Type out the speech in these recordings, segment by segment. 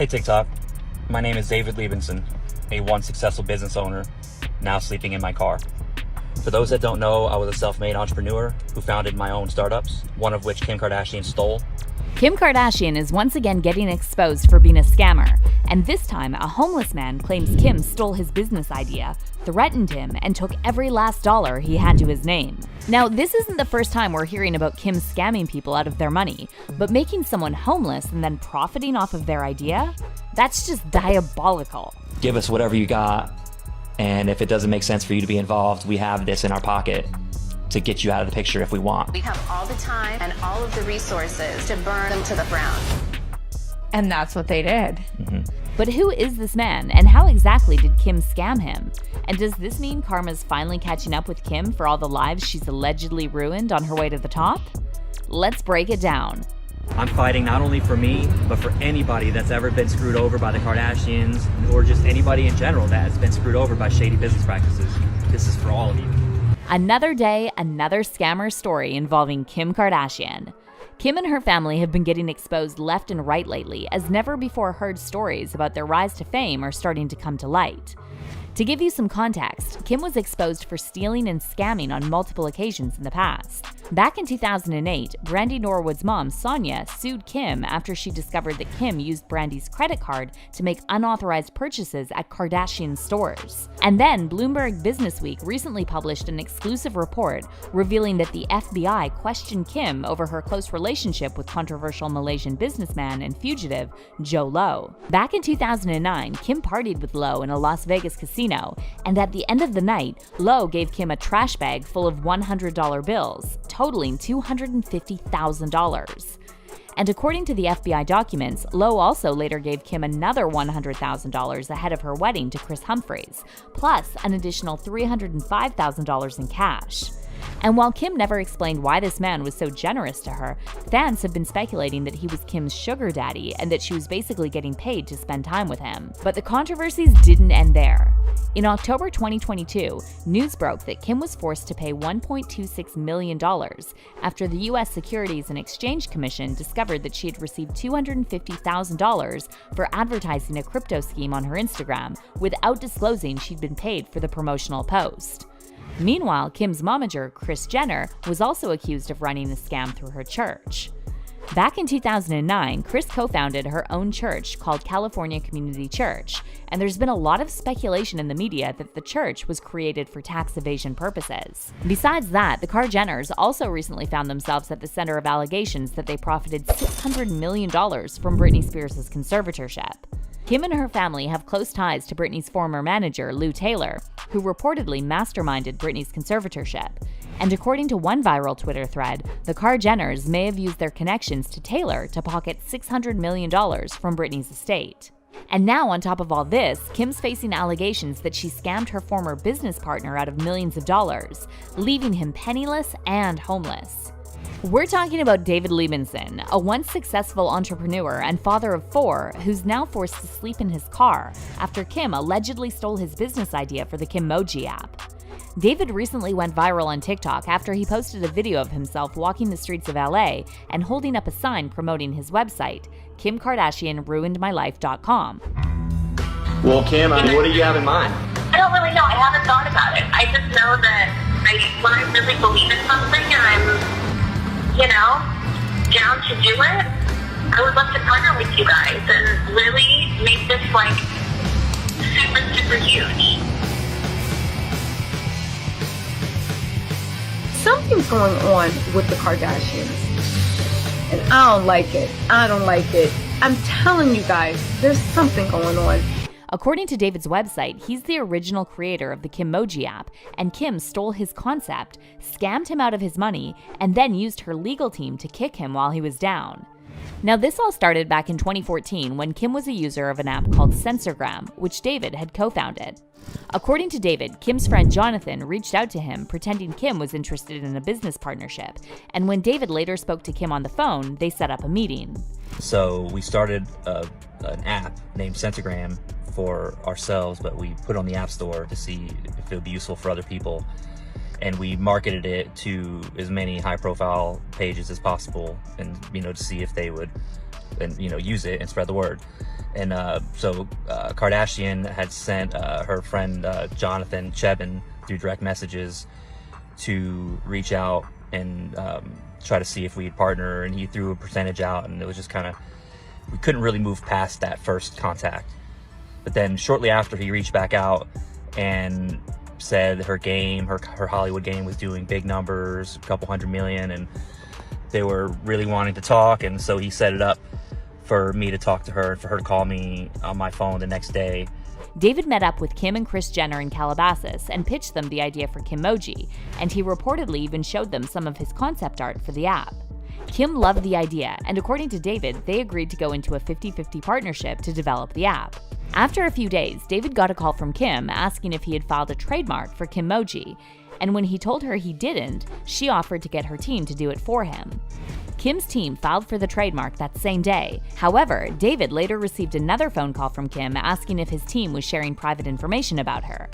Hey TikTok, my name is David Liebenson, a once successful business owner, now sleeping in my car. For those that don't know, I was a self-made entrepreneur who founded my own startups, one of which Kim Kardashian stole. Kim Kardashian is once again getting exposed for being a scammer, and this time a homeless man claims Kim stole his business idea, threatened him, and took every last dollar he had to his name. Now, this isn't the first time we're hearing about Kim scamming people out of their money, but making someone homeless and then profiting off of their idea? That's just diabolical. Give us whatever you got, and if it doesn't make sense for you to be involved, we have this in our pocket to get you out of the picture if we want. We have all the time and all of the resources to burn them to the ground. And that's what they did. But who is this man, and how exactly did Kim scam him? And does this mean karma's finally catching up with Kim for all the lives she's allegedly ruined on her way to the top? Let's break it down. I'm fighting not only for me, but for anybody that's ever been screwed over by the Kardashians, or just anybody in general that has been screwed over by shady business practices. This is for all of you. Another day, another scammer story involving Kim Kardashian. Kim and her family have been getting exposed left and right lately, as never before heard stories about their rise to fame are starting to come to light. To give you some context, Kim was exposed for stealing and scamming on multiple occasions in the past. Back in 2008, Brandy Norwood's mom, Sonia, sued Kim after she discovered that Kim used Brandy's credit card to make unauthorized purchases at Kardashian stores. And then Bloomberg Businessweek recently published an exclusive report revealing that the FBI questioned Kim over her close relationship with controversial Malaysian businessman and fugitive Joe Low. Back in 2009, Kim partied with Low in a Las Vegas casino, and at the end of the night, Low gave Kim a trash bag full of $100 bills, totaling $250,000. And according to the FBI documents, Low also later gave Kim another $100,000 ahead of her wedding to Kris Humphries, plus an additional $305,000 in cash. And while Kim never explained why this man was so generous to her, fans have been speculating that he was Kim's sugar daddy and that she was basically getting paid to spend time with him. But the controversies didn't end there. In October 2022, news broke that Kim was forced to pay $1.26 million after the U.S. Securities and Exchange Commission discovered that she had received $250,000 for advertising a crypto scheme on her Instagram without disclosing she'd been paid for the promotional post. Meanwhile, Kim's momager, Kris Jenner, was also accused of running a scam through her church. Back in 2009, Kris co-founded her own church called California Community Church, and there's been a lot of speculation in the media that the church was created for tax evasion purposes. Besides that, the Kar Jenners also recently found themselves at the center of allegations that they profited $600 million from Britney Spears' conservatorship. Kim and her family have close ties to Britney's former manager, Lou Taylor, who reportedly masterminded Britney's conservatorship. And according to one viral Twitter thread, the Kar Jenners may have used their connections to Taylor to pocket $600 million from Britney's estate. And now, on top of all this, Kim's facing allegations that she scammed her former business partner out of millions of dollars, leaving him penniless and homeless. We're talking about David Liebenson, a once successful entrepreneur and father of 4 who's now forced to sleep in his car after Kim allegedly stole his business idea for the Kimmoji app. David recently went viral on TikTok after he posted a video of himself walking the streets of LA and holding up a sign promoting his website, KimKardashianRuinedMyLife.com. Well, Kim, what do you have in mind? I don't really know. I haven't thought about it. I just know that when I really believe in something and I'm down to do it, I would love to partner with you guys and really make this super, super huge. Something's going on with the Kardashians. And I don't like it. I'm telling you guys, there's something going on. According to David's website, he's the original creator of the Kimmoji app, and Kim stole his concept, scammed him out of his money, and then used her legal team to kick him while he was down. Now, this all started back in 2014 when Kim was a user of an app called Censorgram, which David had co-founded. According to David, Kim's friend Jonathan reached out to him pretending Kim was interested in a business partnership, and when David later spoke to Kim on the phone, they set up a meeting. So we started an app named Censorgram for ourselves, but we put it on the App Store to see if it would be useful for other people. And we marketed it to as many high-profile pages as possible, and to see if they would, use it and spread the word. And so Kardashian had sent her friend Jonathan Chebin through direct messages to reach out and try to see if we'd partner, and he threw a percentage out, and it was just kind of, we couldn't really move past that first contact. But then shortly after, he reached back out and said her game, her Hollywood game, was doing big numbers, a couple $100 million, and they were really wanting to talk. And so he set it up for me to talk to her, and for her to call me on my phone the next day. David met up with Kim and Kris Jenner in Calabasas and pitched them the idea for Kimmoji, and he reportedly even showed them some of his concept art for the app. Kim loved the idea, and according to David, they agreed to go into a 50-50 partnership to develop the app. After a few days, David got a call from Kim asking if he had filed a trademark for Kimmoji, and when he told her he didn't, she offered to get her team to do it for him. Kim's team filed for the trademark that same day. However, David later received another phone call from Kim asking if his team was sharing private information about her.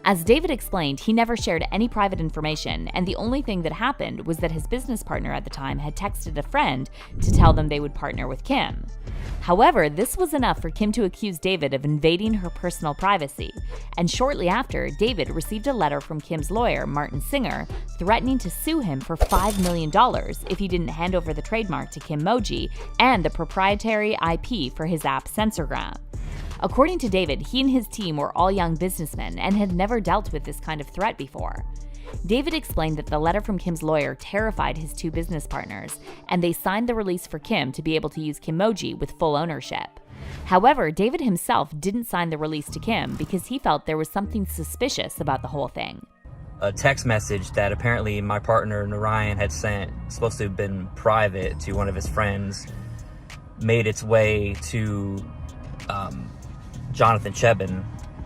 As David explained, he never shared any private information, and the only thing that happened was that his business partner at the time had texted a friend to tell them they would partner with Kim. However, this was enough for Kim to accuse David of invading her personal privacy, and shortly after, David received a letter from Kim's lawyer, Martin Singer, threatening to sue him for $5 million if he didn't hand over the trademark to Kimmoji and the proprietary IP for his app Sensorgram. According to David, he and his team were all young businessmen and had never dealt with this kind of threat before. David explained that the letter from Kim's lawyer terrified his two business partners, and they signed the release for Kim to be able to use Kimmoji with full ownership. However, David himself didn't sign the release to Kim because he felt there was something suspicious about the whole thing. A text message that apparently my partner Narayan had sent, supposed to have been private to one of his friends, made its way to Jonathan Chebin,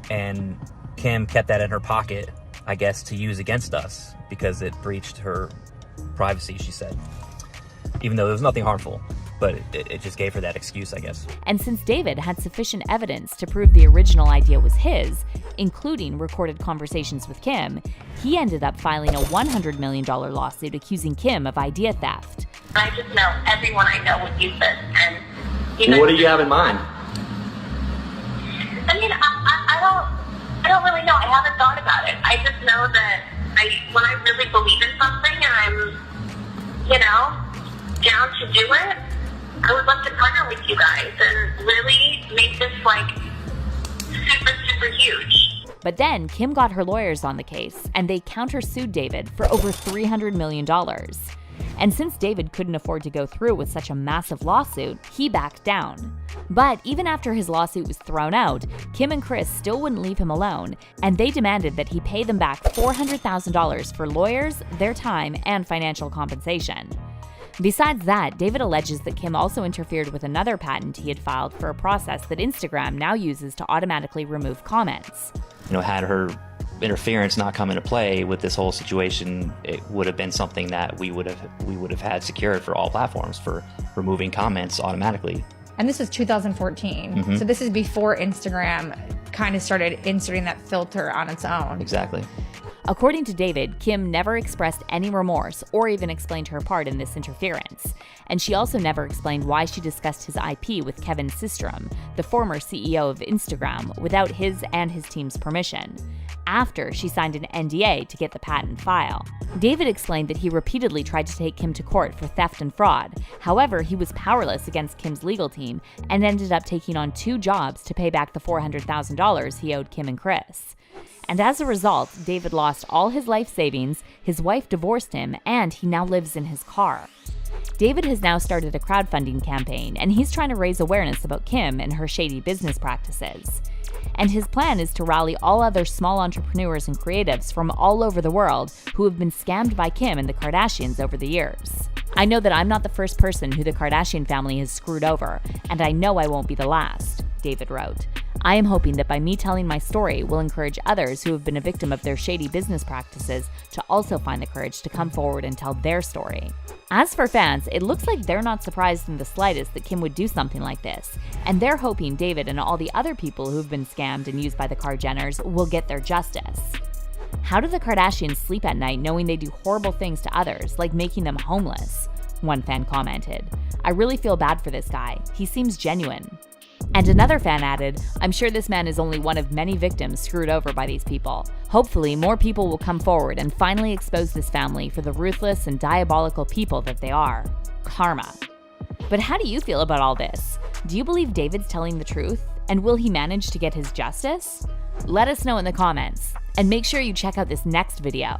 and Kim kept that in her pocket, I guess, to use against us because it breached her privacy, she said. Even though there was nothing harmful, but it just gave her that excuse, I guess. And since David had sufficient evidence to prove the original idea was his, including recorded conversations with Kim, he ended up filing a $100 million lawsuit accusing Kim of idea theft. I just know everyone I know would use this, and even What do you have in mind? I mean, I don't really know. I haven't thought about it. I just know that when I really believe in something and I'm, down to do it, I would love to partner with you guys and really make this super, super huge. But then Kim got her lawyers on the case, and they countersued David for over $300 million. And since David couldn't afford to go through with such a massive lawsuit, he backed down. But even after his lawsuit was thrown out, Kim and Kris still wouldn't leave him alone, and they demanded that he pay them back $400,000 for lawyers, their time, and financial compensation. Besides that, David alleges that Kim also interfered with another patent he had filed for a process that Instagram now uses to automatically remove comments. Had her interference not come into play with this whole situation, it would have been something that we would have had secured for all platforms for removing comments automatically. And this was 2014. Mm-hmm. So this is before Instagram kind of started inserting that filter on its own. Exactly. According to David, Kim never expressed any remorse or even explained her part in this interference. And she also never explained why she discussed his IP with Kevin Systrom, the former CEO of Instagram, without his and his team's permission, after she signed an NDA to get the patent file. David explained that he repeatedly tried to take Kim to court for theft and fraud. However, he was powerless against Kim's legal team and ended up taking on 2 jobs to pay back the $400,000 he owed Kim and Kris. And as a result, David lost all his life savings, his wife divorced him, and he now lives in his car. David has now started a crowdfunding campaign, and he's trying to raise awareness about Kim and her shady business practices. And his plan is to rally all other small entrepreneurs and creatives from all over the world who have been scammed by Kim and the Kardashians over the years. I know that I'm not the first person who the Kardashian family has screwed over, and I know I won't be the last, David wrote. I am hoping that by me telling my story will encourage others who have been a victim of their shady business practices to also find the courage to come forward and tell their story. As for fans, it looks like they're not surprised in the slightest that Kim would do something like this, and they're hoping David and all the other people who've been scammed and used by the Kardashians will get their justice. How do the Kardashians sleep at night knowing they do horrible things to others, like making them homeless? One fan commented. I really feel bad for this guy. He seems genuine. And another fan added, "I'm sure this man is only one of many victims screwed over by these people. Hopefully, more people will come forward and finally expose this family for the ruthless and diabolical people that they are. Karma." But how do you feel about all this? Do you believe David's telling the truth? And will he manage to get his justice? Let us know in the comments. And make sure you check out this next video.